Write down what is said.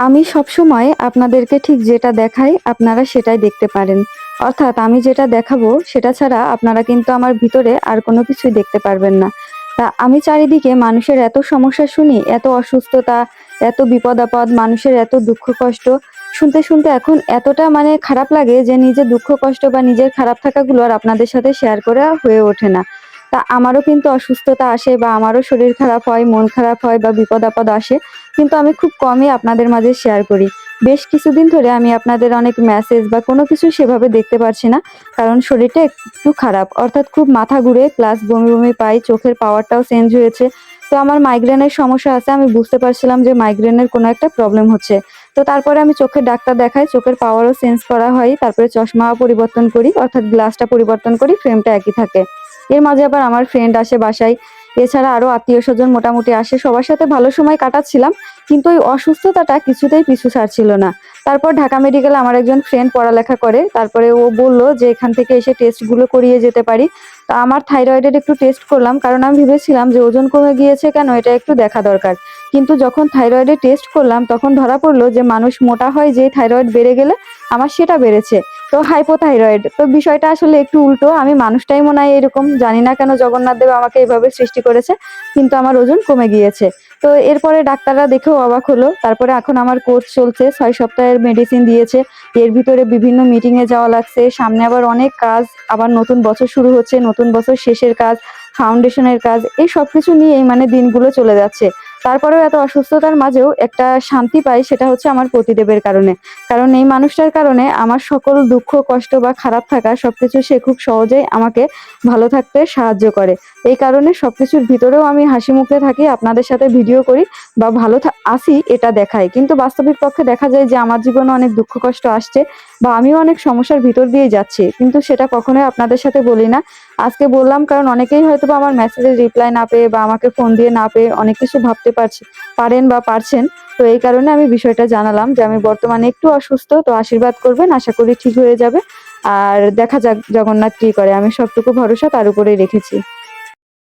আমি সবসময় আপনাদেরকে ঠিক যেটা দেখাই আপনারা সেটাই দেখতে পারেন। অর্থাৎ আমি যেটা দেখাবো সেটা ছাড়া আপনারা কিন্তু আমার ভিতরে আর কোনো কিছুই দেখতে পারবেন না। তা আমি চারিদিকে মানুষের এত সমস্যা শুনি, এত অসুস্থতা, এত বিপদ-আপদ, মানুষের এত দুঃখ কষ্ট শুনতে, শুনতে এখন এতটা খারাপ লাগে যে নিজের দুঃখ কষ্ট বা নিজের খারাপ থাকাগুলো আর আপনাদের সাথে শেয়ার করা হয়ে ওঠে না। তা আমারও কিন্তু অসুস্থতা আসে বা আমারও শরীর খারাপ হয়, মন খারাপ হয় বা বিপদ-আপদ আসে। কিন্তু আমি খুব কমই আপনাদের মাঝে শেয়ার করি। বেশ কিছুদিন ধরে আমি আপনাদের অনেক মেসেজ বা কোনো কিছু সেভাবে দেখতে পারছি না। কারণ শরীরটা একটু খারাপ। অর্থাৎ খুব মাথা ঘুরে প্লাস বমি, বমি পাই, চোখের পাওয়ারটাও চেঞ্জ হয়েছে। তো আমার মাইগ্রেনের সমস্যা আছে। আমি বুঝতে পারছিলাম যে মাইগ্রেনের কোনো একটা প্রবলেম হচ্ছে। তো তারপরে আমি চোখের ডাক্তার দেখাই, চোখের পাওয়ারও চেঞ্জ করা হয়। তারপরে চশমাও পরিবর্তন করি, অর্থাৎ গ্লাসটা পরিবর্তন করি, ফ্রেমটা একই থাকে। এর মাঝে আবার আমার ফ্রেন্ড আসে বাসায়। এছাড়া আরো আত্মীয়স্বজন মোটামুটি আসে। সবার সাথে ভালো সময় কাটাচ্ছিলাম। কিন্তু ওই অসুস্থতাটা কিছুতেই পিছু ছাড়ছিল না। তারপর ঢাকা মেডিকেলে আমার একজন ফ্রেন্ড পড়ালেখা করে। তারপরে ও বলল যে এখান থেকে এসে টেস্টগুলো করিয়ে যেতে পারি। তো আমার থাইরয়েডের একটু টেস্ট করলাম। কারণ আমি ভেবেছিলাম যে ওজন কমে গিয়েছে কেন এটা একটু দেখা দরকার। কিন্তু যখন থাইরয়েডের টেস্ট করলাম তখন ধরা পড়ল যে মানুষ মোটা হয় যেই থাইরয়েড বেড়ে গেলে আমার সেটা বেড়েছে। তো হাইপোথাইরয়েড। তো বিষয়টা আসলে একটু উল্টো। আমি মানুষটাই মনে হয় এরকম। জানি না কেন জগন্নাথ দেব আমাকে এভাবে সৃষ্টি করেছে। কিন্তু আমার ওজন কমে গিয়েছে। তো এরপরে ডাক্তাররা দেখেও অবাক হলো। তারপরে এখন আমার কোর্স চলছে। ৬ সপ্তাহের মেডিসিন দিয়েছে। এর ভিতরে বিভিন্ন মিটিং এ যাওয়া লাগছে। সামনে আবার অনেক কাজ। আবার নতুন বছর শুরু হচ্ছে। নতুন বছর শেষের কাজ, ফাউন্ডেশনের কাজ। এই সবকিছু নিয়েই দিনগুলো চলে যাচ্ছে। তারপরেও এত অসুস্থতার মাঝেও একটা শান্তি পাই সেটা হচ্ছে আমার পতিদেবের কারণে। কারণ এই মানুষটার কারণে আমার সকল দুঃখ, কষ্ট বা খারাপ থাকা সবকিছু সে খুব সহজেই আমাকে ভালো থাকতে সাহায্য করে। এই কারণে সবকিছুর ভিতরেও আমি হাসি মুখে থাকি, আপনাদের সাথে ভিডিও করি বা ভালো আছি এটা দেখাই। কিন্তু বাস্তবিক পক্ষে দেখা যায় যে আমার জীবনে অনেক দুঃখ কষ্ট আসছে বা আমিও অনেক সমস্যার ভিতর দিয়ে যাচ্ছি। কিন্তু সেটা কখনোই আপনাদের সাথে বলি না। আজকে বললাম কারণ অনেকেই হয়তোবা আমার মেসেজের রিপ্লাই না পেয়ে বা আমাকে ফোন দিয়ে না পেয়ে অনেক কিছু ভাবতে পারেন বা পারছেন। তো এই কারণে আমি বিষয়টা জানালাম যে আমি বর্তমানে একটু অসুস্থ। তো আশীর্বাদ করবেন। আশা করি ঠিক হয়ে যাবে। আর দেখা যাক জগন্নাথ কি করে। আমি সবটুকু ভরসা তার উপরেই রেখেছি।